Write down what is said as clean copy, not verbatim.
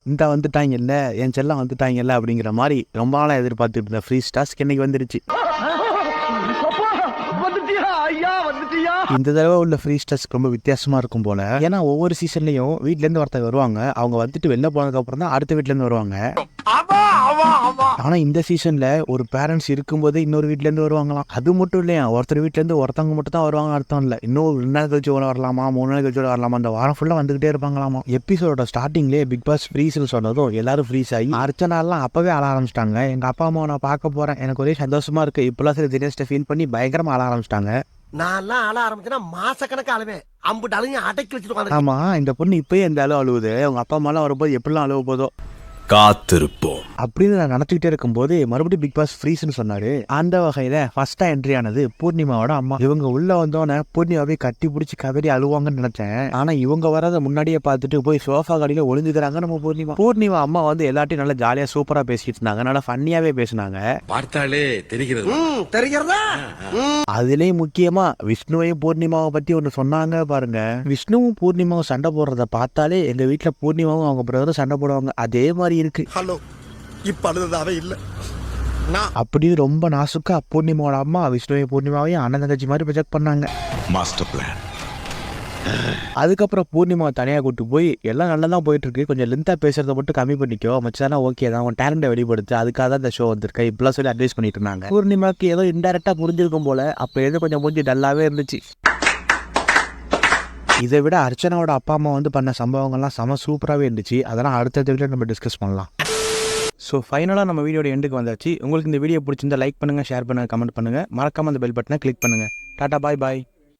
இந்த வந்துட்டாங்கல்ல என் செல்லம் வந்துட்டாங்கல்ல அப்படிங்கிற மாதிரி ரொம்ப நாளாக எதிர்பார்த்துட்டு இருந்த ஃப்ரீஸ் டாஸ்க் இன்னைக்கு வந்துருச்சு. இந்த தடவை உள்ள ஃப்ரீ டாஸ்க் ரொம்ப வித்தியாசமா இருக்கும் போல. ஏன்னா ஒவ்வொரு சீசன்லயும் வீட்ல இருந்து ஒருத்தர் வருவாங்க. அவங்க வந்துட்டு வெளில போனதுக்கு அப்புறம் தான் அடுத்த வீட்ல இருந்து வருவாங்க. ஆனா இந்த சீசன்ல ஒரு பேரண்ட்ஸ் இருக்கும்போது இன்னொரு வீட்ல இருந்து வருவாங்களாம். அது மட்டும் இல்லையா, ஒருத்தர் வீட்ல இருந்து ஒருத்தவங்க மட்டும் தான் வருவாங்க அர்த்தம் இல்ல. இன்னும் 2 நாள் கழிச்சு வரலாமா, 3 நாள் கழிச்சு வரலாமா, அந்த வாரம் ஃபுல்லா வந்துகிட்டே இருப்பாங்களாமா. எபிசோட ஸ்டார்டிங்லேயே பிக் பாஸ் ஃப்ரீஸ்னு சொன்னதும் எல்லாரும் ஃப்ரீஸ் ஆகி அர்ச்சனாலாம் அப்பவே அழ ஆரம்பிச்சிட்டாங்க. எங்க அப்பா அம்மா நான் பார்க்க போறேன், எனக்கு ஒரே சந்தோஷமா இருக்கு இப்பெல்லாம் சரி தினேஷ்ட ஃபீல் பண்ணி பயங்கரமா அழ ஆரம்பிச்சிட்டாங்க. நான் அழ ஆரம்பிச்சேன்னா மாசக்கணக்கு அழுவேன். அம்புட்டு அழுங்க அடக்கி வச்சுட்டு ஆமா, இந்த பொண்ணு இப்பயே இந்த அழுவுது. அவங்க அப்பா அம்மாலாம் வரும்போது எப்படிலாம் அழுவ போதோ காத்திருப்போம் அப்படின்னு நான் நினைச்சுக்கிட்டே இருக்கும்போது மறுபடியும் பிக் பாஸ் ஃப்ரீஸ்னு சொன்னாரு. அந்த வகையில ஃபர்ஸ்டா என்ட்ரி ஆனது பூர்ணிமாவோட அம்மா. இவங்க உள்ள வந்தோன்னே பூர்ணிமாவே கட்டி பிடிச்சி கதறி அழுவாங்கன்னு நினைச்சேன். ஆனா இவங்க வரத முன்னாடியே பார்த்துட்டு போய் சோஃபா கடையில ஒளிஞ்சுக்கிறாங்க நம்ம பூர்ணிமா அம்மா வந்து எல்லாத்தையும் நல்லா ஜாலியா சூப்பரா பேசிட்டு இருந்தாங்க. நல்லா ஃபன்னியாவே பேசினாங்க. பார்த்தாலே தெரிகிறதா. அதுலயும் முக்கியமா விஷ்ணுவையும் பூர்ணிமாவை பத்தி ஒண்ணு சொன்னாங்க பாருங்க. விஷ்ணுவும் பூர்ணிமாவும் சண்டை போடுறத பார்த்தாலே எங்க வீட்டுல பூர்ணிமாவும் அவங்க பிரதரும் சண்டை போடுவாங்க அதே மாதிரி இருக்கு. ஹலோ, இப்ப அழுததாவே இல்ல. அப்படின்னு ரொம்ப நாசுக்கா பூர்ணிமாவோட அம்மா விஷ்ணுவையும் பூர்ணிமாவையும் அண்ணன் தங்கச்சி மாதிரி ப்ரொஜெக்ட் பண்ணாங்க. Master plan. அதுக்கப்புறம் பூர்ணிமா தனியாக கூட்டு போய் எல்லாம் நல்லா தான் போயிட்டு இருக்கு, கொஞ்சம் லென்த்தாக பேசுறதை மட்டும் கம்மி பண்ணிக்கோ மச்சானா, ஓகே தான், உன் டேலண்ட்டை வெளிப்படுத்து, அதுக்காக தான் இந்த ஷோ வந்திருக்கேன் இப்பெல்லாம் சொல்லி அட்வைஸ் பண்ணிட்டு இருந்தாங்க. பூர்ணிமாவுக்கு ஏதோ இன்டெரக்டாக புரிஞ்சிருக்கும் போல. அப்போ எது கொஞ்சம் மூஞ்சி டல்லாவே இருந்துச்சு. இதை விட அர்ச்சனாவோட அப்பா அம்மா வந்து பண்ண சம்பவங்கள்லாம் செம சூப்பராகவே இருந்துச்சு. அதெல்லாம் அடுத்த வீடியோ நம்ம டிஸ்கஸ் பண்ணலாம். ஸோ ஃபைனலாக நம்ம வீடியோட எண்டுக்கு வந்தாச்சு. உங்களுக்கு இந்த வீடியோ பிடிச்சிருந்தா லைக் பண்ணுங்கள், ஷேர் பண்ணுங்கள், கமெண்ட் பண்ணுங்கள், மறக்காமல் அந்த பெல் பட்டனை கிளிக் பண்ணுங்கள். டாடா, பாய் பாய்.